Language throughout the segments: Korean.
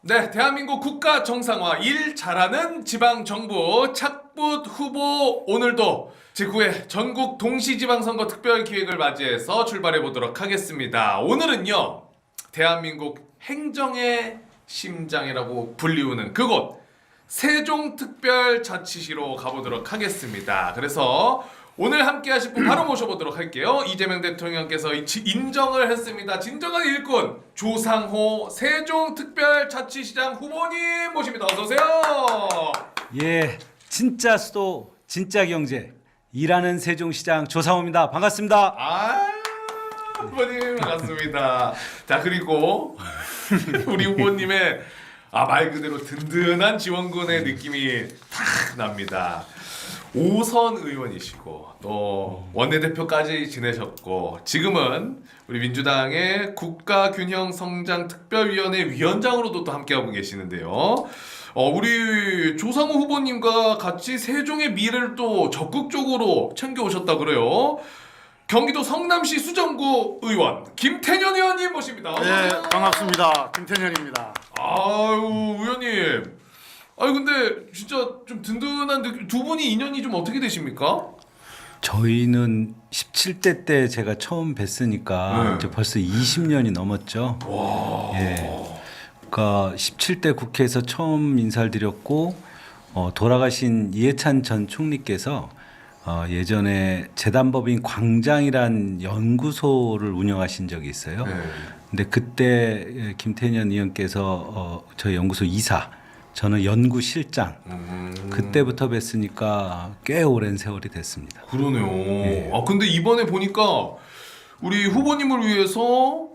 네, 대한민국 국가 정상화 일 잘하는 지방정부 착붙 후보 오늘도 제9회 전국 동시지방선거 특별기획을 맞이해서 출발해 보도록 하겠습니다. 오늘은요, 대한민국 행정의 심장이라고 불리우는 그곳 세종특별자치시로 가보도록 하겠습니다. 그래서 오늘 함께 하실 분 바로 모셔보도록 할게요. 이재명 대통령께서 인정을 했습니다. 진정한 일꾼 조상호 세종특별자치시장 후보님 모십니다. 어서 오세요. 예, 진짜 수도, 진짜 경제, 일하는 세종시장 조상호입니다. 반갑습니다. 후보님 반갑습니다. 자, 그리고 우리 후보님의 말 그대로 든든한 지원군의 느낌이 탁 납니다. 5선 의원이시고 또 원내대표까지 지내셨고 지금은 우리 민주당의 국가균형성장특별위원회 위원장으로도 또 함께하고 계시는데요. 우리 조상호 후보님과 같이 세종의 미래를 또 적극적으로 챙겨오셨다 그래요. 경기도 성남시 수정구 의원 김태년 의원님 모십니다. 네, 반갑습니다. 김태년입니다. 아유, 의원님. 아니 근데 진짜 좀 든든한 느낌. 두 분이 인연이 좀 어떻게 되십니까? 저희는 17대 때 제가 처음 뵀으니까 이제 벌써 20년이 넘었죠. 와. 예. 그러니까 17대 국회에서 처음 인사를 드렸고 돌아가신 이해찬 전 총리께서 예전에 재단법인 광장이란 연구소를 운영하신 적이 있어요. 네. 근데 그때 김태년 의원께서 저희 연구소 이사, 저는 연구실장. 그때부터 뵀으니까 꽤 오랜 세월이 됐습니다. 그러네요. 예. 근데 이번에 보니까 우리 후보님을 위해서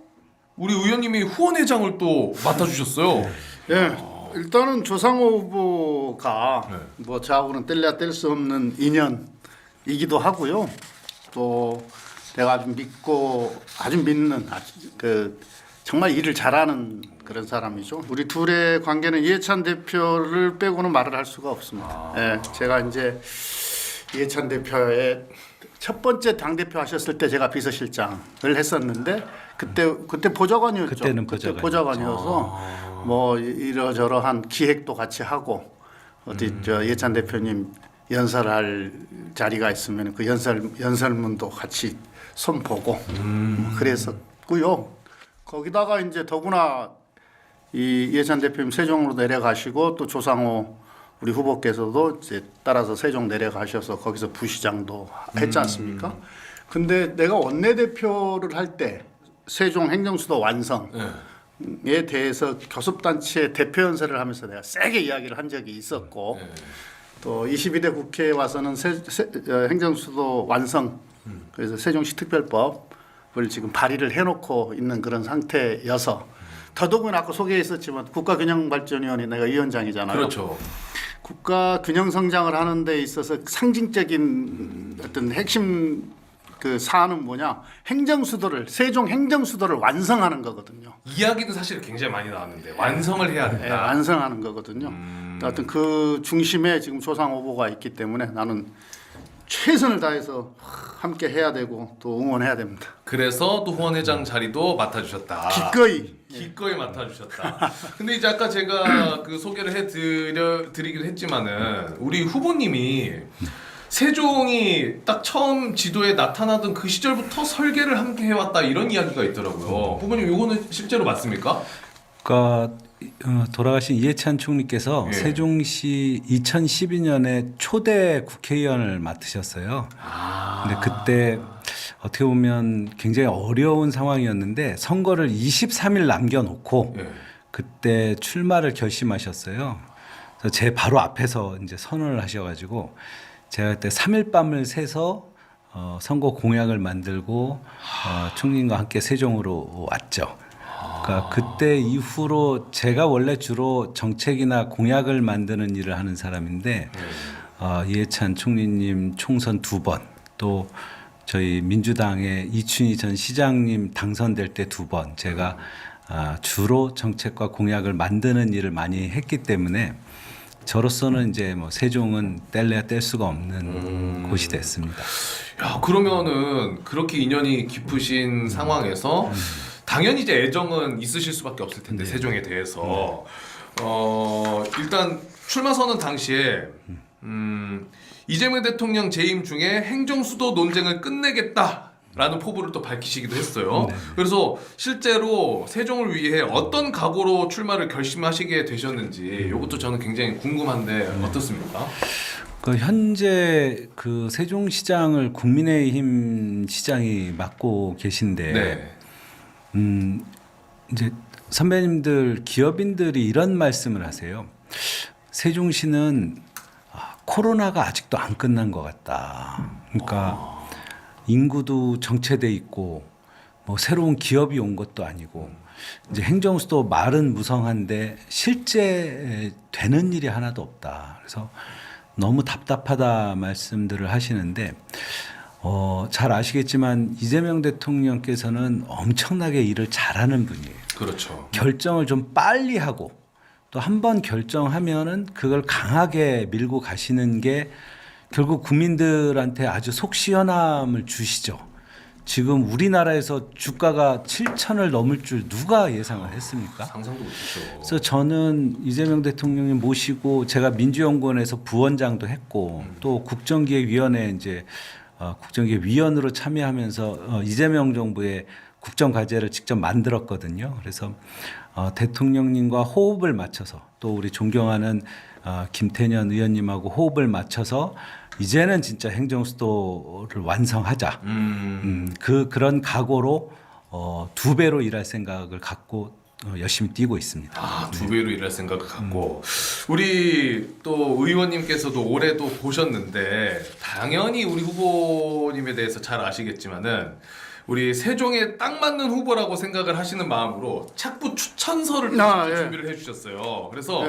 우리 의원님이 후원회장을 또 맡아주셨어요. 예, 일단은 조상호 후보가 네. 뭐 저하고는 뗄래야 뗄 수 없는 인연이기도 하고요. 또 내가 아주 믿고 아주 믿는 정말 일을 잘하는 그런 사람이죠. 우리 둘의 관계는 이해찬 대표를 빼고는 말을 할 수가 없습니다. 예, 제가 이제 이해찬 대표의 첫 번째 당 대표 하셨을 때 제가 비서실장을 했었는데 그때 보좌관이었죠. 그때는 그때 보좌관이어서 뭐 이러저러한 기획도 같이 하고 어디 저 이해찬 대표님 연설할 자리가 있으면 그 연설문도 같이 손보고 그랬었고요. 거기다가 이제 더구나 이 이해찬 대표님 세종으로 내려가시고 또 조상호 우리 후보께서도 이제 따라서 세종 내려가셔서 거기서 부시장도 했지 않습니까? 근데 내가 원내대표를 할 때 세종 행정수도 완성에 대해서 교섭단체 대표 연설을 하면서 내가 세게 이야기를 한 적이 있었고 또 22대 국회에 와서는 행정수도 완성 그래서 세종시 특별법을 지금 발의를 해놓고 있는 그런 상태여서 더더군다나 아까 소개했었지만 국가균형발전위원회 내가 위원장이잖아요. 그렇죠. 국가 균형 성장을 하는 데 있어서 상징적인 어떤 핵심 그 사안은 뭐냐? 세종 행정수도를 완성하는 거거든요. 이야기도 사실 굉장히 많이 나왔는데 완성을 해야 된다. 네, 완성하는 거거든요. 하여튼 그 중심에 지금 조상 후보가 있기 때문에 나는 최선을 다해서 함께 해야 되고 또 응원해야 됩니다. 그래서 또 후원회장 자리도 맡아주셨다. 기꺼이 맡아주셨다. 근데 이제 아까 제가 그 소개를 해드리기도 했지만은 우리 후보님이 세종이 딱 처음 지도에 나타나던 그 시절부터 설계를 함께 해왔다 이런 이야기가 있더라고요. 후보님 이거는 실제로 맞습니까? 그러니까 돌아가신 이해찬 총리께서 예. 세종시 2012년에 초대 국회의원을 맡으셨어요. 근데 그때 어떻게 보면 굉장히 어려운 상황이었는데 선거를 23일 남겨놓고 예. 그때 출마를 결심하셨어요. 그래서 제 바로 앞에서 이제 선언을 하셔가지고 제가 그때 3일 밤을 새서 선거 공약을 만들고 총리님과 함께 세종으로 왔죠. 그러니까 그때 이후로 제가 원래 주로 정책이나 공약을 만드는 일을 하는 사람인데 이해찬 총리님 총선 2번 또 저희 민주당의 이춘희 전 시장님 당선될 때 2번 제가 주로 정책과 공약을 만드는 일을 많이 했기 때문에 저로서는 이제 뭐 세종은 뗄래야 뗄 수가 없는 곳이 됐습니다. 야, 그러면은 그렇게 인연이 깊으신 상황에서 당연히 이제 애정은 있으실 수밖에 없을 텐데 세종에 대해서 일단 출마 선언 당시에 이재명 대통령 재임 중에 행정수도 논쟁을 끝내겠다라는 포부를 또 밝히시기도 했어요. 그래서 실제로 세종을 위해 어떤 각오로 출마를 결심하시게 되셨는지 이것도 저는 굉장히 궁금한데 어떻습니까? 그 현재 그 세종시장을 국민의힘 시장이 맡고 계신데 네. 이제 선배님들 기업인들이 이런 말씀을 하세요. 세종시는 코로나가 아직도 안 끝난 것 같다. 그러니까 인구도 정체돼 있고 뭐 새로운 기업이 온 것도 아니고 이제 행정수도 말은 무성한데 실제 되는 일이 하나도 없다. 그래서 너무 답답하다 말씀들을 하시는데 잘 아시겠지만 이재명 대통령께서는 엄청나게 일을 잘하는 분이에요. 그렇죠. 결정을 좀 빨리 하고 또 한 번 결정하면은 그걸 강하게 밀고 가시는 게 결국 국민들한테 아주 속 시원함을 주시죠. 지금 우리나라에서 주가가 7천을 넘을 줄 누가 예상을 했습니까? 상상도 못했죠. 그래서 저는 이재명 대통령님 모시고 제가 민주연구원에서 부원장도 했고 또 국정기획위원회 이제 국정기획위원으로 참여하면서 이재명 정부의 국정과제를 직접 만들었거든요. 그래서 대통령님과 호흡을 맞춰서 또 우리 존경하는 김태년 의원님하고 호흡을 맞춰서 이제는 진짜 행정수도를 완성하자. 그런 각오로 2배로 일할 생각을 갖고 열심히 뛰고 있습니다. 2배로 일할 생각을 갖고 우리 또 의원님께서도 올해도 보셨는데 당연히 우리 후보님에 대해서 잘 아시겠지만은 우리 세종에 딱 맞는 후보라고 생각을 하시는 마음으로 착부 추천서를 준비를 해주셨어요. 그래서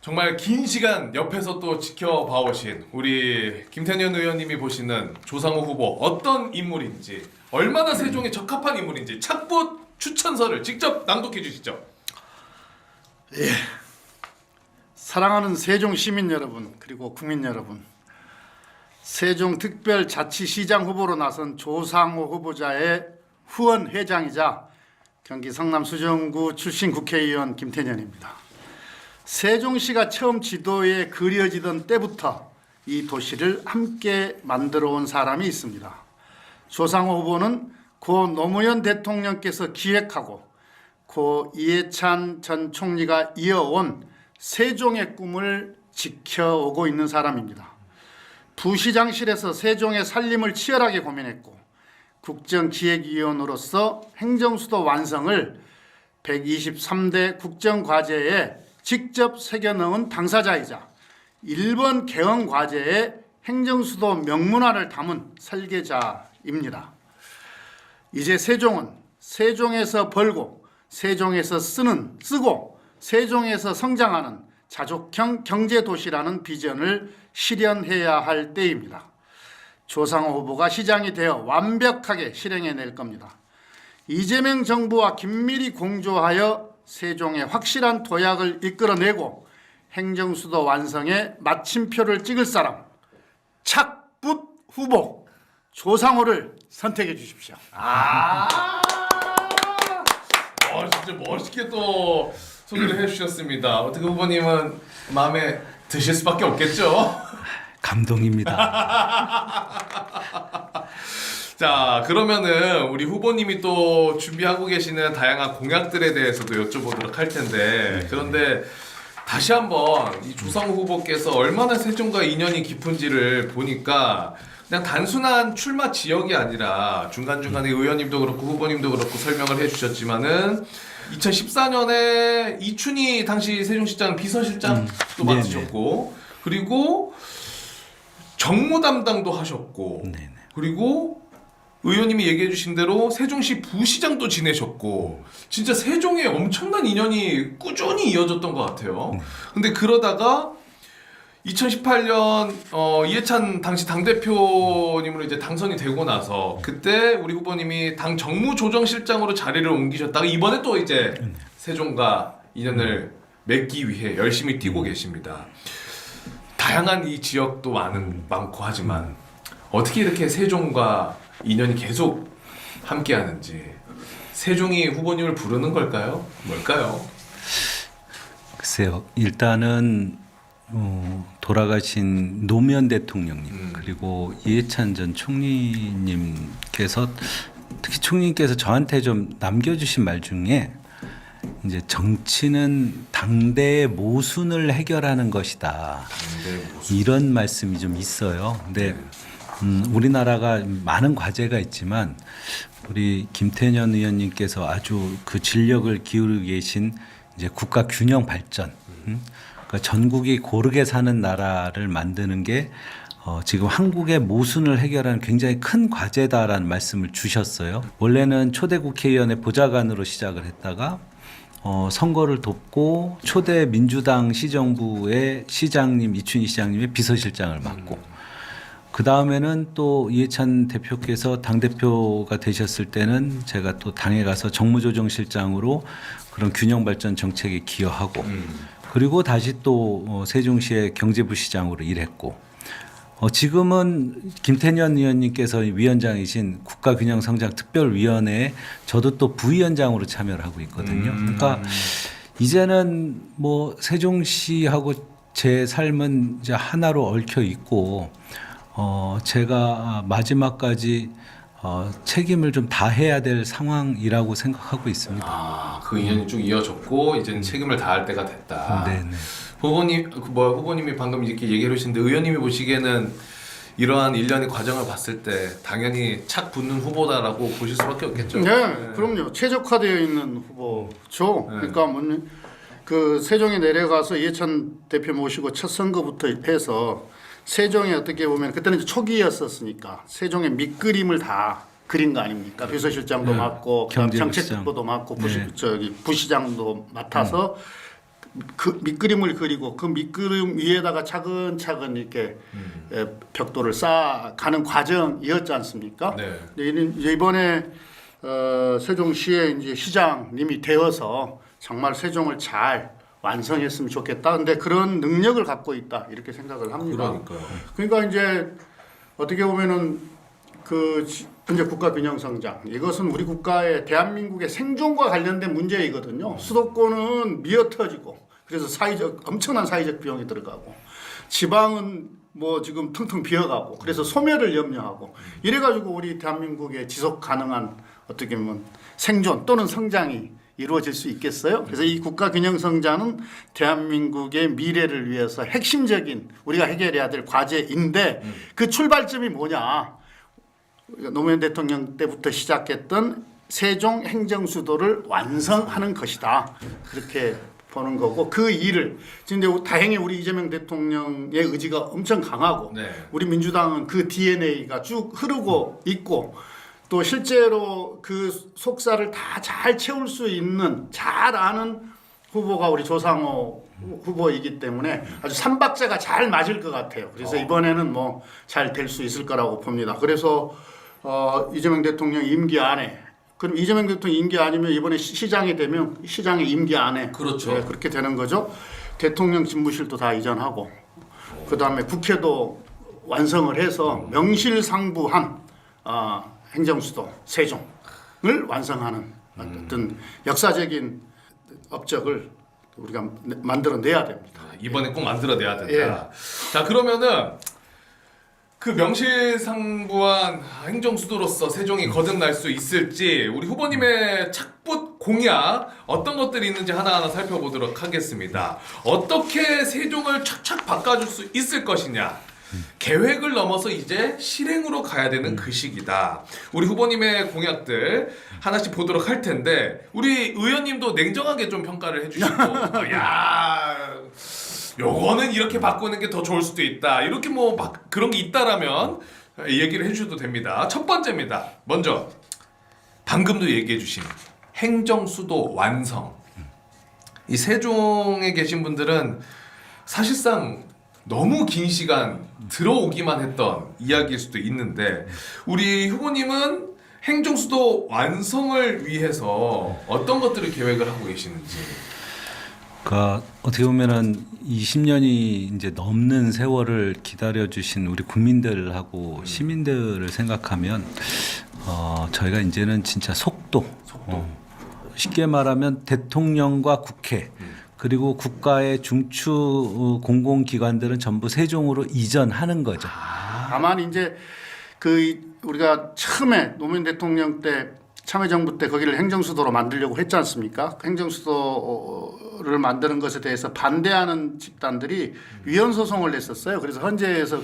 정말 긴 시간 옆에서 또 지켜봐 오신 우리 김태년 의원님이 보시는 조상우 후보 어떤 인물인지 얼마나 세종에 적합한 인물인지 착부 추천서를 직접 낭독해 주시죠. 예. 사랑하는 세종 시민 여러분 그리고 국민 여러분, 세종특별자치시장 후보로 나선 조상우 후보자의 후원 회장이자 경기 성남 수정구 출신 국회의원 김태년입니다. 세종시가 처음 지도에 그려지던 때부터 이 도시를 함께 만들어 온 사람이 있습니다. 조상우 후보는 고 노무현 대통령께서 기획하고 고 이해찬 전 총리가 이어온 세종의 꿈을 지켜오고 있는 사람입니다. 부시장실에서 세종의 살림을 치열하게 고민했고 국정기획위원으로서 행정수도 완성을 123대 국정과제에 직접 새겨넣은 당사자이자 1번 개헌과제에 행정수도 명문화를 담은 설계자입니다. 이제 세종은 세종에서 벌고 세종에서 쓰고 세종에서 성장하는 자족형 경제도시라는 비전을 실현해야 할 때입니다. 조상우 후보가 시장이 되어 완벽하게 실행해낼 겁니다. 이재명 정부와 긴밀히 공조하여 세종의 확실한 도약을 이끌어내고 행정수도 완성에 마침표를 찍을 사람 착붙 후보 조상우를 선택해 주십시오. 진짜 멋있게 또 소개를 해주셨습니다. 어떻게 후보님은 마음에 드실 수밖에 없겠죠? 감동입니다. 자, 그러면은 우리 후보님이 또 준비하고 계시는 다양한 공약들에 대해서도 여쭤보도록 할 텐데 그런데 다시 한번 이 조상우 후보께서 얼마나 세종과 인연이 깊은지를 보니까 그냥 단순한 출마 지역이 아니라 중간중간에 의원님도 그렇고 후보님도 그렇고 설명을 해주셨지만은 2014년에 이춘희 당시 세종시장 비서실장도 맡으셨고 그리고 정무 담당도 하셨고 그리고 의원님이 얘기해 주신 대로 세종시 부시장도 지내셨고 진짜 세종에 엄청난 인연이 꾸준히 이어졌던 것 같아요. 근데 그러다가 2018년 이해찬 당시 당대표님으로 이제 당선이 되고 나서 그때 우리 후보님이 당 정무조정실장으로 자리를 옮기셨다가 이번에 또 이제 세종과 인연을 맺기 위해 열심히 뛰고 계십니다. 다양한 이 지역도 많고 하지만 어떻게 이렇게 세종과 인연이 계속 함께하는지 세종이 후보님을 부르는 걸까요? 뭘까요? 글쎄요. 일단은 돌아가신 노무현 대통령님 그리고 이해찬 전 총리님께서 특히 총리님께서 저한테 좀 남겨주신 말 중에 이제 정치는 당대의 모순을 해결하는 것이다. 이런 말씀이 좀 있어요. 근데 우리나라가 많은 과제가 있지만 우리 김태년 의원님께서 아주 그 진력을 기울이고 계신 이제 국가 균형 발전, 그러니까 전국이 고르게 사는 나라를 만드는 게 지금 한국의 모순을 해결하는 굉장히 큰 과제다라는 말씀을 주셨어요. 원래는 초대 국회의원의 보좌관으로 시작을 했다가 선거를 돕고 초대 민주당 시정부의 시장님 이춘희 시장님의 비서실장을 맡고 그 다음에는 또 이해찬 대표께서 당 대표가 되셨을 때는 제가 또 당에 가서 정무조정실장으로 그런 균형 발전 정책에 기여하고 그리고 다시 또 세종시의 경제부시장으로 일했고 지금은 김태년 의원님께서 위원장이신 국가균형성장특별위원회에 저도 또 부위원장으로 참여를 하고 있거든요. 그러니까 이제는 뭐 세종시하고 제 삶은 이제 하나로 얽혀 있고 제가 마지막까지 책임을 좀 다해야 될 상황이라고 생각하고 있습니다. 아, 그 인연이 쭉 이어졌고 이제는 책임을 다할 때가 됐다. 네네. 후보님이 방금 이렇게 얘기해 주시는데 의원님이 보시기에는 이러한 일련의 과정을 봤을 때 당연히 착 붙는 후보다라고 보실 수밖에 없겠죠. 네, 그럼요. 최적화되어 있는 후보죠. 그러니까 그 세종에 내려가서 이해찬 대표 모시고 첫 선거부터 해서 세종에 어떻게 보면 그때는 이제 초기였었으니까 세종의 밑그림을 다 그린 거 아닙니까? 비서실장도 맡고 정책특보도 맡고 부시장도 맡아서 그 밑그림을 그리고 그 밑그림 위에다가 차근차근 이렇게 벽돌을 쌓아가는 과정이었지 않습니까? 네. 이번에 세종시에 이제 시장님이 되어서 정말 세종을 잘 완성했으면 좋겠다. 근데 그런 능력을 갖고 있다 이렇게 생각을 합니다. 그러니까 이제 어떻게 보면은 그 이제 국가균형성장 이것은 우리 국가의 대한민국의 생존과 관련된 문제이거든요. 수도권은 미어터지고 그래서 엄청난 사회적 비용이 들어가고 지방은 뭐 지금 텅텅 비어가고 그래서 소멸을 염려하고 이래가지고 우리 대한민국의 지속 가능한 어떻게 보면 생존 또는 성장이 이루어질 수 있겠어요? 그래서 이 국가균형성장은 대한민국의 미래를 위해서 핵심적인 우리가 해결해야 될 과제인데 그 출발점이 뭐냐? 노무현 대통령 때부터 시작했던 세종 행정수도를 완성하는 것이다. 그렇게 보는 거고 그 일을 근데 다행히 우리 이재명 대통령의 의지가 엄청 강하고 우리 민주당은 그 DNA가 쭉 흐르고 있고 또 실제로 그 속살을 다 잘 채울 수 있는 잘 아는 후보가 우리 조상호 후보이기 때문에 아주 삼박자가 잘 맞을 것 같아요. 그래서 이번에는 뭐 잘 될 수 있을 거라고 봅니다. 그래서 이재명 대통령 임기 안에 그럼 이재명 대통령 임기 아니면 이번에 시장이 되면 시장의 임기 안에 그렇죠. 네, 그렇게 되는 거죠. 대통령 집무실도 다 이전하고 그 다음에 국회도 완성을 해서 명실상부한 행정수도 세종을 완성하는 어떤 역사적인 업적을 우리가 만들어내야 됩니다. 이번에 꼭 만들어내야 된다. 자 그러면은 그 명실상부한 행정수도로서 세종이 거듭날 수 있을지 우리 후보님의 착붙 공약 어떤 것들이 있는지 하나하나 살펴보도록 하겠습니다. 어떻게 세종을 착착 바꿔줄 수 있을 것이냐. 계획을 넘어서 이제 실행으로 가야 되는 그 시기다. 우리 후보님의 공약들 하나씩 보도록 할 텐데 우리 의원님도 냉정하게 좀 평가를 해주시고 야 요거는 이렇게 바꾸는 게 더 좋을 수도 있다. 이렇게 뭐 막 그런 게 있다라면 얘기를 해주셔도 됩니다. 첫 번째입니다. 먼저 방금도 얘기해 주신 행정수도 완성. 이 세종에 계신 분들은 사실상 너무 긴 시간 들어오기만 했던 이야기일 수도 있는데 우리 후보님은 행정수도 완성을 위해서 어떤 것들을 계획을 하고 계시는지. 그러니까 어떻게 보면은 20년이 이제 넘는 세월을 기다려주신 우리 국민들하고 시민들을 생각하면 저희가 이제는 진짜 속도. 쉽게 말하면 대통령과 국회 그리고 국가의 중추 공공기관들은 전부 세종으로 이전하는 거죠. 다만 이제 그 우리가 처음에 노무현 대통령 때 참여정부 때 거기를 행정수도로 만들려고 했지 않습니까? 행정수도를 만드는 것에 대해서 반대하는 집단들이 위헌 소송을 냈었어요. 그래서 헌재에서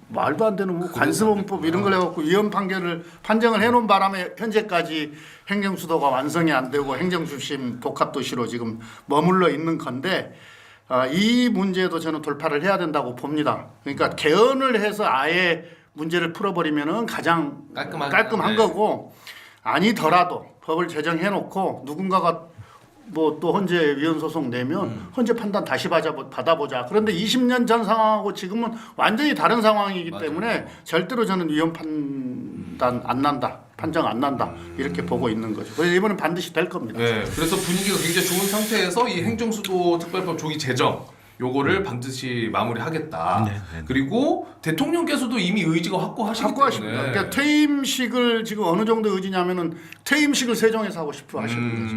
말도 안 되는 관습원법 이런 걸 해갖고 위헌 판정을 해놓은 바람에 현재까지 행정수도가 완성이 안 되고 행정중심 복합도시로 지금 머물러 있는 건데 이 문제도 저는 돌파를 해야 된다고 봅니다. 그러니까 개헌을 해서 아예 문제를 풀어버리면은 가장 깔끔한 거고 아니더라도 법을 제정해놓고 누군가가 뭐 또 헌재 위헌 소송 내면 헌재 판단 다시 받아보자. 그런데 20년 전 상황하고 지금은 완전히 다른 상황이기 때문에 절대로 저는 위헌 판단 안 난다. 판정 안 난다. 이렇게 보고 있는 거죠. 그래서 이번엔 반드시 될 겁니다. 네, 그래서 분위기가 굉장히 좋은 상태에서 이 행정수도 특별법 조기 제정 요거를 반드시 마무리하겠다. 네, 네. 그리고 대통령께서도 이미 의지가 확고하시기 때문에 그러니까 퇴임식을 지금 어느 정도 의지냐면은 퇴임식을 세종에서 하고 싶어 하시는 거죠.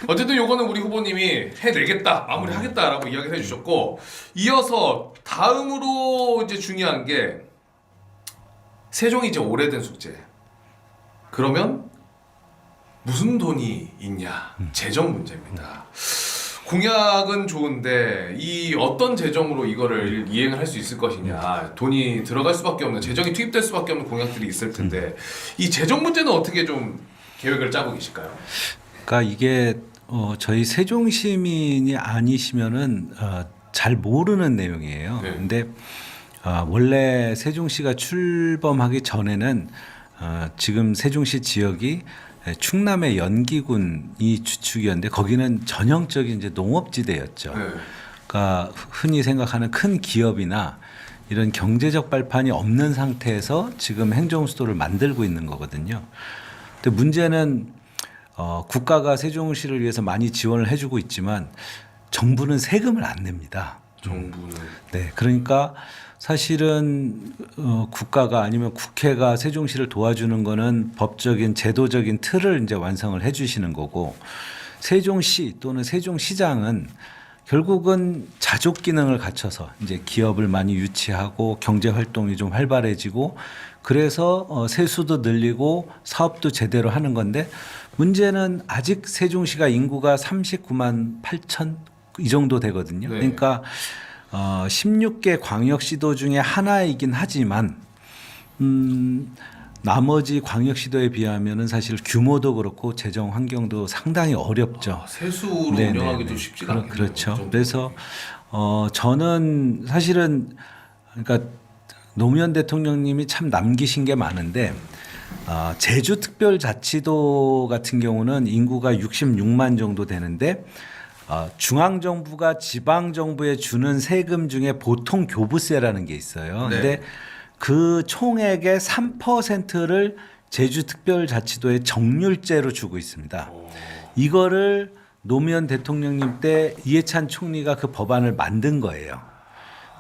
어쨌든 요거는 우리 후보님이 해내겠다, 마무리하겠다라고 이야기를 해주셨고 이어서 다음으로 이제 중요한 게 세종이 이제 오래된 숙제. 그러면 무슨 돈이 있냐? 재정 문제입니다. 공약은 좋은데 이 어떤 재정으로 이거를 이행을 할 수 있을 것이냐, 돈이 들어갈 수밖에 없는, 재정이 투입될 수밖에 없는 공약들이 있을 텐데 이 재정 문제는 어떻게 좀 계획을 짜고 계실까요? 그러니까 이게 저희 세종 시민이 아니시면은 잘 모르는 내용이에요. 네. 근데 원래 세종시가 출범하기 전에는 지금 세종시 지역이 충남의 연기군이 주축이었는데 거기는 전형적인 이제 농업지대였죠. 네. 그러니까 흔히 생각하는 큰 기업이나 이런 경제적 발판이 없는 상태에서 지금 행정수도를 만들고 있는 거거든요. 근데 문제는 국가가 세종시를 위해서 많이 지원을 해주고 있지만 정부는 세금을 안 냅니다. 정부는 네, 그러니까 사실은 국가가 아니면 국회가 세종시를 도와주는 거는 법적인 제도적인 틀을 이제 완성을 해주시는 거고 세종시 또는 세종시장은 결국은 자족 기능을 갖춰서 이제 기업을 많이 유치하고 경제 활동이 좀 활발해지고 그래서 세수도 늘리고 사업도 제대로 하는 건데 문제는 아직 세종시가 인구가 39만 8천 이 정도 되거든요. 네. 그러니까 16개 광역시도 중에 하나이긴 하지만 나머지 광역시도에 비하면은 사실 규모도 그렇고 재정 환경도 상당히 어렵죠. 세수로 네네네. 운영하기도 쉽지가 않네요. 그렇죠. 그래서 저는 사실은 그러니까 노무현 대통령님이 참 남기신 게 많은데 제주특별자치도 같은 경우는 인구가 66만 정도 되는데 중앙정부가 지방정부에 주는 세금 중에 보통 교부세라는 게 있어요. 네. 근데 그 총액의 3%를 제주특별자치도에 정률제로 주고 있습니다. 이거를 노무현 대통령님 때 이해찬 총리가 그 법안을 만든 거예요.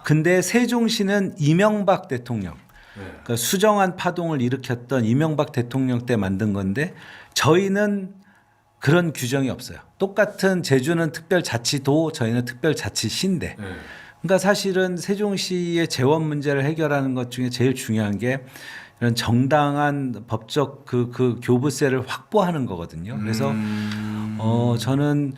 근데 세종시는 이명박 대통령, 그러니까 수정안 파동을 일으켰던 이명박 대통령 때 만든 건데 저희는 그런 규정이 없어요. 똑같은 제주는 특별자치도 저희는 특별자치시인데 그러니까 사실은 세종시의 재원 문제를 해결하는 것 중에 제일 중요한 게 이런 정당한 법적 그 교부세를 확보하는 거거든요. 그래서 저는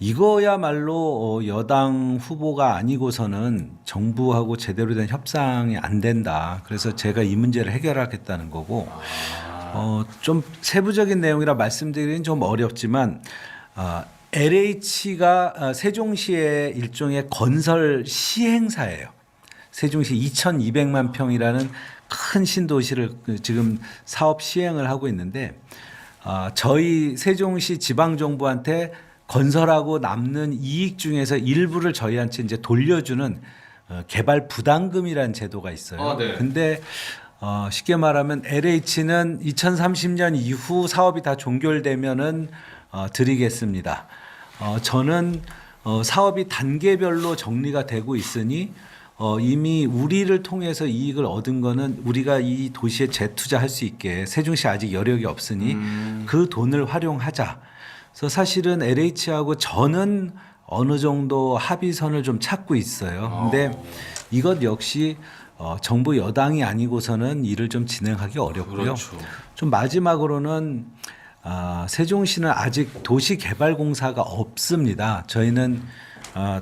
이거야말로 여당 후보가 아니고서는 정부하고 제대로 된 협상이 안 된다. 그래서 제가 이 문제를 해결하겠다는 거고 좀 세부적인 내용이라 말씀드리기는 좀 어렵지만 LH가 세종시의 일종의 건설 시행사예요. 세종시 2,200만 평이라는 큰 신도시를 지금 사업 시행을 하고 있는데 저희 세종시 지방정부한테 건설하고 남는 이익 중에서 일부를 저희한테 이제 돌려주는 개발 부담금이라는 제도가 있어요. 네. 근데 쉽게 말하면 LH는 2030년 이후 사업이 다 종결되면은 드리겠습니다. 저는 사업이 단계별로 정리가 되고 있으니 이미 우리를 통해서 이익을 얻은 거는 우리가 이 도시에 재투자할 수 있게 세종시 아직 여력이 없으니 그 돈을 활용하자. 그래서 사실은 LH하고 저는 어느 정도 합의선을 좀 찾고 있어요. 근데 이것 역시 정부 여당이 아니고서는 일을 좀 진행하기 어렵고요. 그렇죠. 좀 마지막으로는 세종시는 아직 도시개발공사가 없습니다. 저희는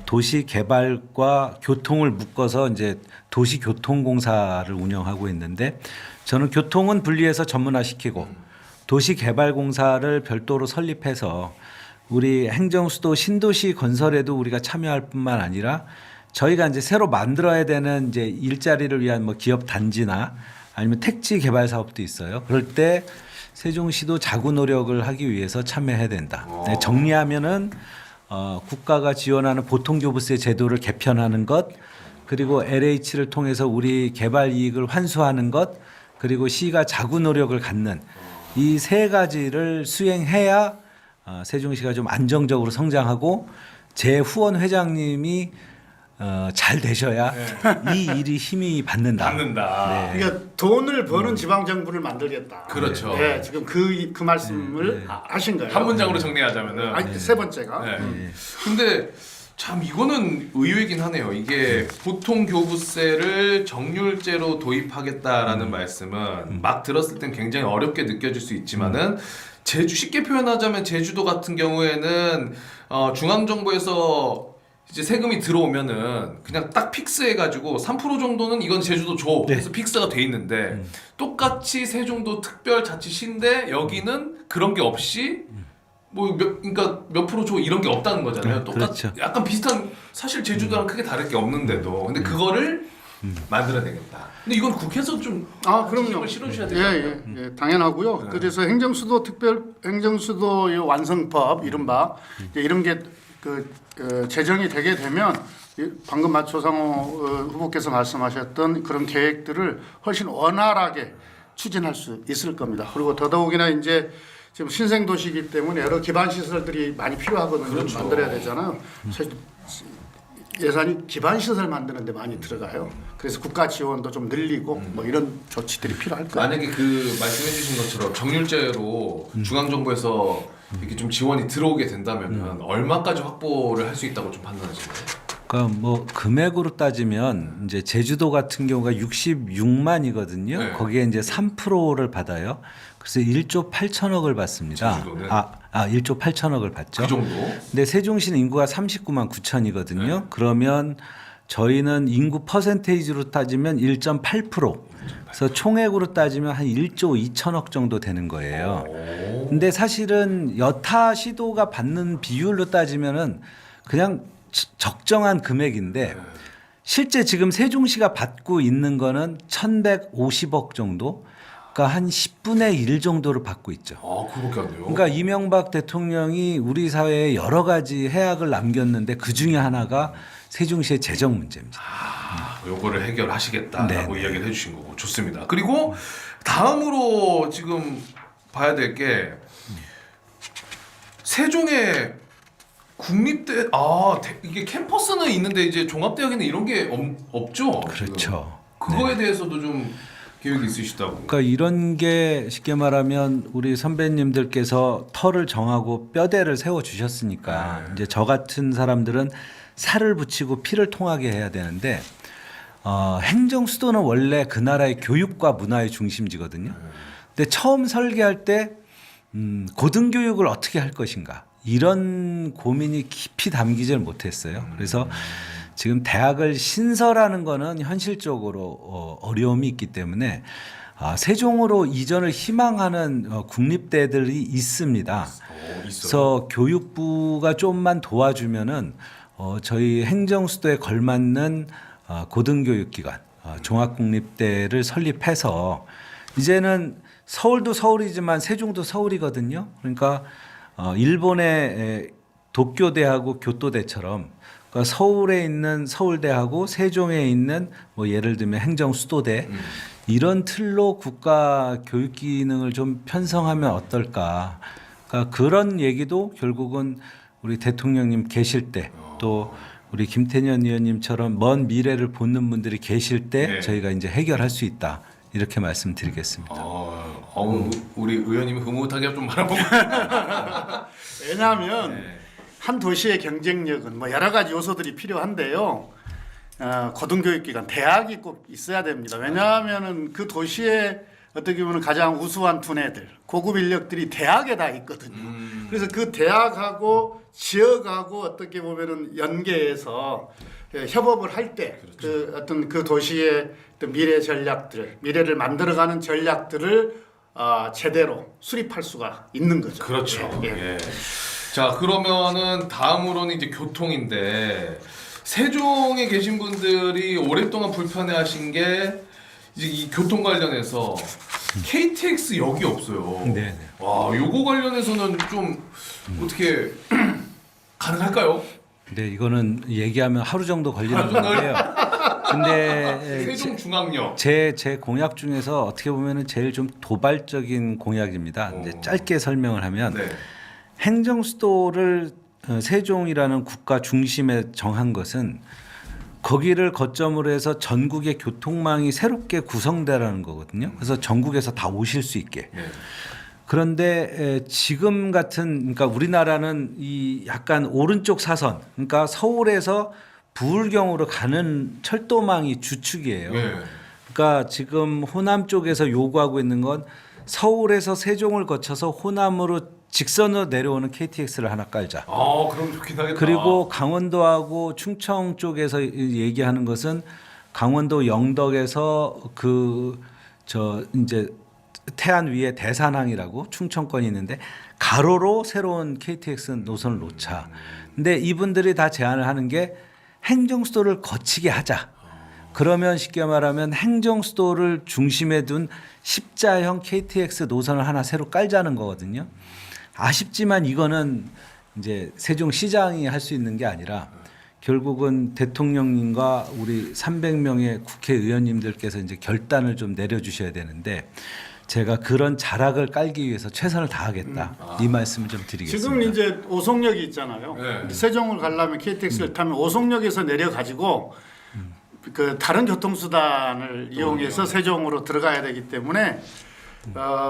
도시개발과 교통을 묶어서 이제 도시교통공사를 운영하고 있는데 저는 교통은 분리해서 전문화시키고 도시개발공사를 별도로 설립해서 우리 행정수도 신도시 건설에도 우리가 참여할 뿐만 아니라 저희가 이제 새로 만들어야 되는 이제 일자리를 위한 뭐 기업 단지나 아니면 택지 개발 사업도 있어요. 그럴 때 세종시도 자구 노력을 하기 위해서 참여해야 된다. 네, 정리하면은 국가가 지원하는 보통교부세 제도를 개편하는 것, 그리고 LH를 통해서 우리 개발 이익을 환수하는 것, 그리고 시가 자구 노력을 갖는 이 세 가지를 수행해야 세종시가 좀 안정적으로 성장하고 제 후원 회장님이 잘 되셔야 이 일이 힘이 받는다. 받는다. 네. 그러니까 돈을 버는 지방 정부를 만들겠다. 그렇죠. 네, 지금 그 말씀을 하신 거예요. 한 문장으로 정리하자면은. 아니, 세 번째가 네. 근데 참 이거는 의외긴 하네요. 이게 보통 교부세를 정률제로 도입하겠다라는 말씀은 막 들었을 땐 굉장히 어렵게 느껴질 수 있지만은 제주 쉽게 표현하자면 제주도 같은 경우에는 중앙정부에서 이제 세금이 들어오면은 그냥 딱 픽스해가지고 3% 정도는 이건 제주도 줘. 그래서 픽스가 돼 있는데 똑같이 세종도 특별자치시인데 여기는 그런 게 없이 뭐 그러니까 몇 프로 줘 이런 게 없다는 거잖아요. 그렇죠. 약간 비슷한 사실 제주도랑 크게 다를 게 없는데도 근데 그거를 만들어내겠다. 근데 이건 국회에서 좀 그럼요. 실어주셔야 되지 않나요? 예, 당연하고요. 그래서 행정수도 특별 행정수도의 완성법 이른바 이제 이런 게 제정이 되게 되면 방금 조상호 후보께서 말씀하셨던 그런 계획들을 훨씬 원활하게 추진할 수 있을 겁니다. 그리고 더더욱이나 이제 지금 신생도시이기 때문에 여러 기반 시설들이 많이 필요하거든요. 그렇죠. 만들어야 되잖아요. 사실 예산이 기반 시설 만드는 데 많이 들어가요. 그래서 국가 지원도 좀 늘리고 뭐 이런 조치들이 필요할 거예요. 만약에 그 말씀해 주신 것처럼 정률제로 중앙정부에서 이렇게 좀 지원이 들어오게 된다면 얼마까지 확보를 할 수 있다고 좀 판단하시나요? 그러니까 뭐 금액으로 따지면 이제 제주도 같은 경우가 66만이거든요. 네. 거기에 이제 3%를 받아요. 그래서 1조 8천억을 받습니다. 제주도는? 1조 8천억을 받죠. 그 정도? 근데 세종시는 인구가 39만 9천이거든요. 그러면 저희는 인구 퍼센테이지로 따지면 1.8%. 그래서 총액으로 따지면 한 1조 2천억 정도 되는 거예요. 근데 사실은 여타 시도가 받는 비율로 따지면은 그냥 적정한 금액인데 실제 지금 세종시가 받고 있는 거는 1,150억 정도. 그러니까 한 10분의 1 정도를 받고 있죠. 그렇게 안 돼요? 그러니까 이명박 대통령이 우리 사회에 여러 가지 해악을 남겼는데 그 중에 하나가 세종시의 재정 문제입니다. 요거를 해결하시겠다라고 네. 이야기를 해주신 거고 좋습니다. 그리고 다음으로 지금 봐야 될 게 세종의 국립대 이게 캠퍼스는 있는데 이제 종합대학에는 이런 게 없죠. 그렇죠. 지금. 그거에 대해서도 좀 계획이 있으시다고. 그러니까 이런 게 쉽게 말하면 우리 선배님들께서 터를 정하고 뼈대를 세워 주셨으니까 이제 저 같은 사람들은 살을 붙이고 피를 통하게 해야 되는데 행정 수도는 원래 그 나라의 교육과 문화의 중심지거든요. 근데 처음 설계할 때 고등교육을 어떻게 할 것인가 이런 고민이 깊이 담기질 못했어요. 그래서 지금 대학을 신설하는 거는 현실적으로 어려움이 있기 때문에 세종으로 이전을 희망하는 국립대들이 있습니다. 그래서 교육부가 좀만 도와주면은 저희 행정수도에 걸맞는 고등교육기관 종합국립대를 설립해서 이제는 서울도 서울이지만 세종도 서울이거든요. 그러니까 일본의 도쿄대하고 교토대처럼 그러니까 서울에 있는 서울대하고 세종에 있는 뭐 예를 들면 행정수도대 이런 틀로 국가 교육 기능을 좀 편성하면 어떨까. 그러니까 그런 얘기도 결국은 우리 대통령님 계실 때 또 우리 김태년 의원님처럼 먼 미래를 보는 분들이 계실 때 저희가 이제 해결할 수 있다. 이렇게 말씀드리겠습니다. 우리 의원님이 흐뭇하게 좀 바라보고 왜냐하면 한 도시의 경쟁력은 뭐 여러 가지 요소들이 필요한데요. 고등교육기관, 대학이 꼭 있어야 됩니다. 왜냐하면은 그 도시의 어떻게 보면 가장 우수한 두뇌들, 고급 인력들이 대학에 다 있거든요. 그래서 그 대학하고 지역하고 어떻게 보면은 연계해서 협업을 할 때 그 어떤 그 도시의 어떤 미래 전략들, 미래를 만들어가는 전략들을 제대로 수립할 수가 있는 거죠. 그렇죠. 예. 예. 자, 그러면은 다음으로는 이제 교통인데 세종에 계신 분들이 오랫동안 불편해하신 게 이제 이 교통 관련해서 KTX 역이 없어요. 네. 와, 요거 관련해서는 좀 어떻게 가능할까요? 근데 이거는 얘기하면 하루 정도 걸리는 건데요. 근데 세종중앙역. 제 공약 중에서 어떻게 보면은 제일 좀 도발적인 공약입니다. 이제 짧게 설명을 하면 네. 행정수도를 세종이라는 국가 중심에 정한 것은 거기를 거점으로 해서 전국의 교통망이 새롭게 구성되라는 거거든요. 그래서 전국에서 다 오실 수 있게. 네. 그런데 지금 같은 그러니까 우리나라는 이 약간 오른쪽 사선 그러니까 서울에서 부울경으로 가는 철도망이 주축이에요. 네. 그러니까 지금 호남 쪽에서 요구하고 있는 건 서울에서 세종을 거쳐서 호남으로 직선으로 내려오는 KTX를 하나 깔자. 아, 그럼 좋긴 하겠다. 그리고 강원도하고 충청 쪽에서 얘기하는 것은 강원도 영덕에서 이제 태안 위에 대산항이라고 충청권이 있는데 가로로 새로운 KTX 노선을 놓자. 근데 이분들이 다 제안을 하는 게 행정수도를 거치게 하자. 그러면 쉽게 말하면 행정수도를 중심에 둔 십자형 KTX 노선을 하나 새로 깔자는 거거든요. 아쉽지만 이거는 이제 세종시장이 할 수 있는 게 아니라 결국은 대통령님과 우리 300명의 국회의원님들께서 이제 결단을 좀 내려주셔야 되는데 제가 그런 자락을 깔기 위해서 최선을 다하겠다. 이 말씀을 좀 드리겠습니다. 지금 이제 오송역이 있잖아요. 네. 세종을 가려면 KTX를 타면 오송역에서 내려가지고 그 다른 교통수단을 이용해서 세종으로 들어가야 되기 때문에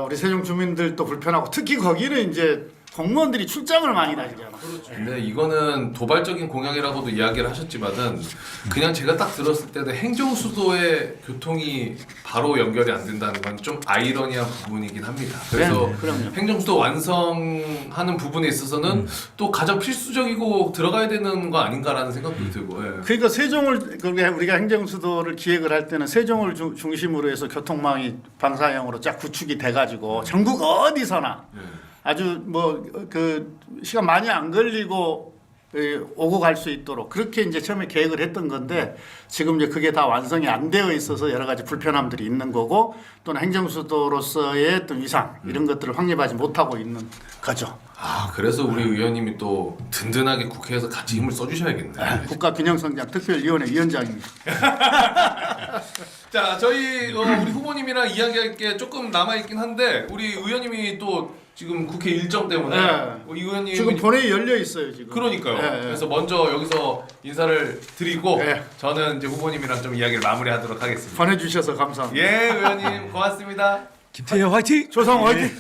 우리 세종 주민들도 불편하고 특히 거기는 이제 공무원들이 출장을 많이 다니잖아. 근데 이거는 도발적인 공약이라고도 이야기를 하셨지만은 그냥 제가 딱 들었을 때는 행정수도의 교통이 바로 연결이 안 된다는 건 좀 아이러니한 부분이긴 합니다. 그래서 그럼요. 행정수도 완성하는 부분에 있어서는 또 가장 필수적이고 들어가야 되는 거 아닌가라는 생각도 들고. 예. 그러니까 우리가 행정수도를 기획을 할 때는 세종을 중심으로 해서 교통망이 방사형으로 쫙 구축이 돼가지고 전국 어디서나 아주 뭐 그 시간 많이 안 걸리고 오고 갈 수 있도록 그렇게 이제 처음에 계획을 했던 건데 지금 이제 그게 다 완성이 안 되어 있어서 여러 가지 불편함들이 있는 거고 또는 행정수도로서의 어떤 위상 이런 것들을 확립하지 못하고 있는 거죠. 아, 그래서 우리 의원님이 또 든든하게 국회에서 같이 힘을 써주셔야겠네. 국가균형성장 특별위원회 위원장입니다. 자, 저희 우리 후보님이랑 이야기할 게 조금 남아 있긴 한데 우리 의원님이 또 지금 국회 일정 때문에 이 의원님 지금 본회의 열려 있어요 지금. 그러니까요. 그래서 먼저 여기서 인사를 드리고 저는 이제 후보님이랑 좀 이야기를 마무리하도록 하겠습니다. 보내주셔서 감사합니다. 예, 의원님 고맙습니다. 김태현 화이팅! 조성 화이팅!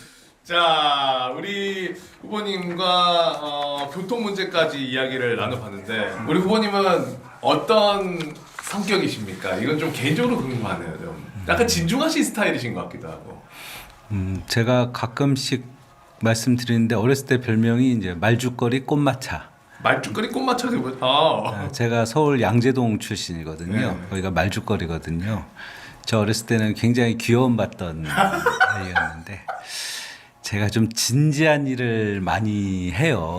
자, 우리 후보님과 교통 문제까지 이야기를 나눠봤는데 우리 후보님은 어떤 성격이십니까? 이건 좀 개인적으로 궁금하네요. 좀 약간 진중하신 스타일이신 것 같기도 하고. 제가 가끔씩 말씀드리는데 어렸을 때 별명이 이제 말죽거리 꽃마차. 말죽거리 꽃마차도 제가 서울 양재동 출신이거든요. 거기가 말죽거리거든요. 저 어렸을 때는 굉장히 귀여움받던 아이였는데 제가 좀 진지한 일을 많이 해요.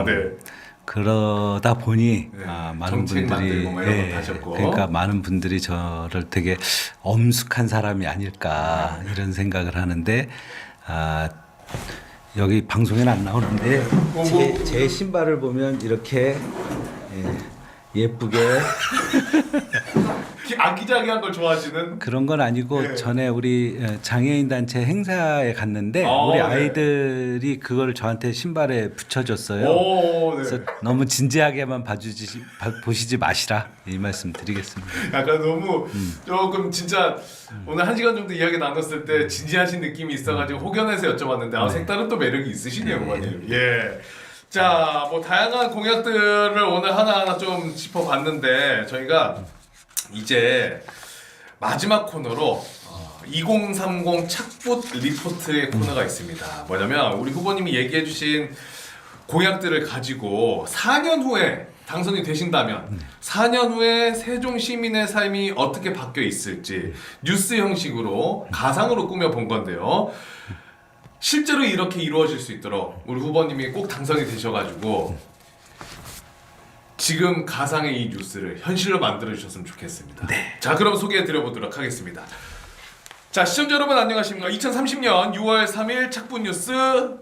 네. 그러다 보니 많은 정책 분들이 만들고 뭐 이런 것도 하셨고. 그러니까 많은 분들이 저를 되게 엄숙한 사람이 아닐까 이런 생각을 하는데 여기 방송에는 안 나오는데 제 신발을 보면 이렇게 예쁘게 아기자기한 걸 좋아하시는 그런 건 아니고 전에 우리 장애인 단체 행사에 갔는데 우리 아이들이 그걸 저한테 신발에 붙여줬어요. 그래서 너무 진지하게만 보시지 마시라 이 말씀 드리겠습니다. 약간 너무 조금 진짜 오늘 1시간 정도 이야기 나눴을 때 진지하신 느낌이 있어가지고 혹연해서 여쭤봤는데 색다른 또 매력이 있으시네요, 어머님. 예. 자, 뭐 다양한 공약들을 오늘 하나하나 좀 짚어봤는데 저희가 이제 마지막 코너로 2030 착붙 리포트의 코너가 있습니다. 뭐냐면 우리 후보님이 얘기해주신 공약들을 가지고 4년 후에 당선이 되신다면 4년 후에 세종 시민의 삶이 어떻게 바뀌어 있을지 뉴스 형식으로 가상으로 꾸며본 건데요. 실제로 이렇게 이루어질 수 있도록 우리 후보님이 꼭 당선이 되셔가지고 지금 가상의 이 뉴스를 현실로 만들어 주셨으면 좋겠습니다. 네. 자, 그럼 소개해 드려보도록 하겠습니다. 자, 시청자 여러분 안녕하십니까? 2030년 6월 3일 착분 뉴스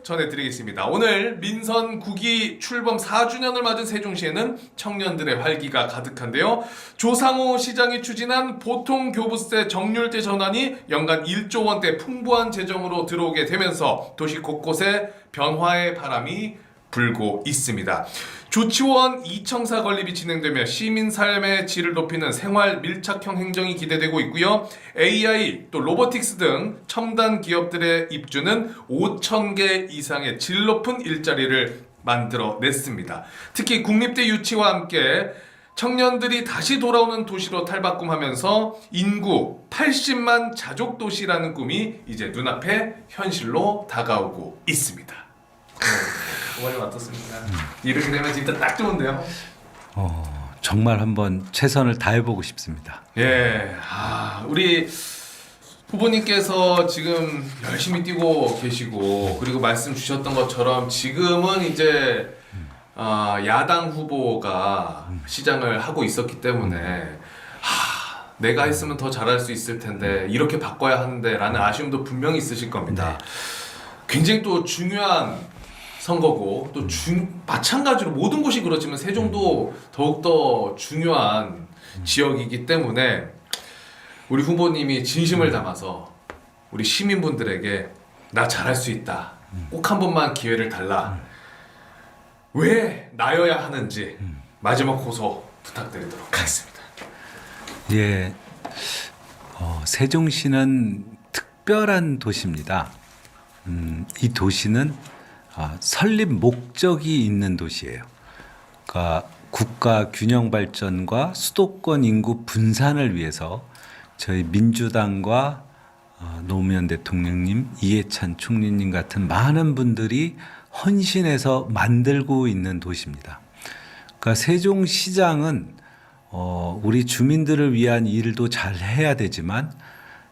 전해드리겠습니다. 오늘 민선 9기 출범 4주년을 맞은 세종시에는 청년들의 활기가 가득한데요. 조상호 시장이 추진한 보통교부세 정률제 전환이 연간 1조 원대 풍부한 재정으로 들어오게 되면서 도시 곳곳에 변화의 바람이 불고 있습니다. 조치원 이청사 건립이 진행되며 시민 삶의 질을 높이는 생활 밀착형 행정이 기대되고 있고요. AI 또 로보틱스 등 첨단 기업들의 입주는 5,000개 이상의 질 높은 일자리를 만들어냈습니다. 특히 국립대 유치와 함께 청년들이 다시 돌아오는 도시로 탈바꿈하면서 인구 80만 자족 도시라는 꿈이 이제 눈앞에 현실로 다가오고 있습니다. 오늘 어떻습니까? 이렇게 되면 진짜 딱 좋은데요. 정말 한번 최선을 다해보고 싶습니다. 예, 우리 후보님께서 지금 열심히 뛰고 계시고 그리고 말씀 주셨던 것처럼 지금은 이제 야당 후보가 시장을 하고 있었기 때문에 내가 했으면 더 잘할 수 있을 텐데 이렇게 바꿔야 하는데라는 아쉬움도 분명히 있으실 겁니다. 굉장히 또 중요한 선거고 또 마찬가지로 모든 곳이 그렇지만 세종도 더욱더 중요한 지역이기 때문에 우리 후보님이 진심을 담아서 우리 시민분들에게 나 잘할 수 있다. 꼭 한 번만 기회를 달라. 왜 나여야 하는지 마지막 호소 부탁드리도록 하겠습니다. 예, 세종시는 특별한 도시입니다. 이 도시는 설립 목적이 있는 도시예요. 그러니까 국가 균형 발전과 수도권 인구 분산을 위해서 저희 민주당과 노무현 대통령님, 이해찬 총리님 같은 많은 분들이 헌신해서 만들고 있는 도시입니다. 그러니까 세종시장은 우리 주민들을 위한 일도 잘 해야 되지만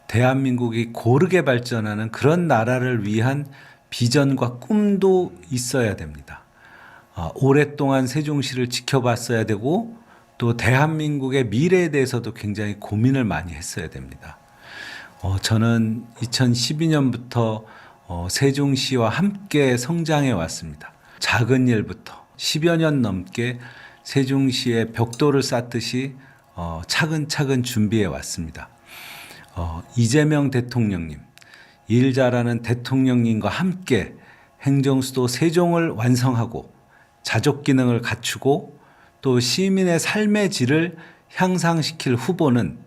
대한민국이 고르게 발전하는 그런 나라를 위한 비전과 꿈도 있어야 됩니다. 오랫동안 세종시를 지켜봤어야 되고 또 대한민국의 미래에 대해서도 굉장히 고민을 많이 했어야 됩니다. 저는 2012년부터 세종시와 함께 성장해 왔습니다. 작은 일부터 10여 년 넘게 세종시의 벽돌을 쌓듯이 차근차근 준비해 왔습니다. 이재명 대통령님, 일 잘하는 대통령님과 함께 행정수도 세종을 완성하고 자족 기능을 갖추고 또 시민의 삶의 질을 향상시킬 후보는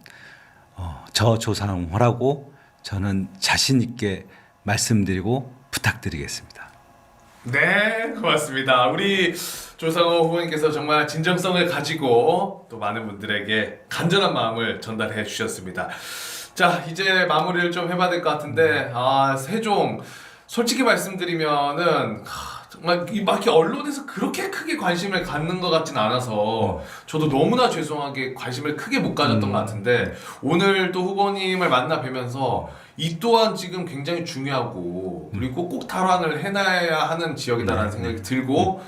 저 조상호라고 저는 자신 있게 말씀드리고 부탁드리겠습니다. 네, 고맙습니다. 우리 조상호 후보님께서 정말 진정성을 가지고 또 많은 분들에게 간절한 마음을 전달해 주셨습니다. 자, 이제 마무리를 좀 해봐야 될 것 같은데 세종 솔직히 말씀드리면은 정말 막 이렇게 언론에서 그렇게 크게 관심을 갖는 것 같진 않아서 저도 너무나 죄송하게 관심을 크게 못 가졌던 것 같은데 오늘 또 후보님을 만나 뵈면서 이 또한 지금 굉장히 중요하고 그리고 꼭 탈환을 해놔야 하는 지역이다라는 생각이 들고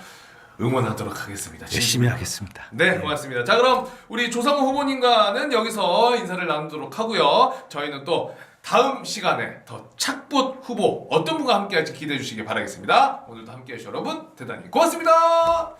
응원하도록 하겠습니다. 열심히 하겠습니다. 네, 고맙습니다. 자, 그럼 우리 조상호 후보님과는 여기서 인사를 나누도록 하고요. 저희는 또 다음 시간에 더 착붙 후보 어떤 분과 함께 할지 기대해 주시기 바라겠습니다. 오늘도 함께 해주신 여러분 대단히 고맙습니다.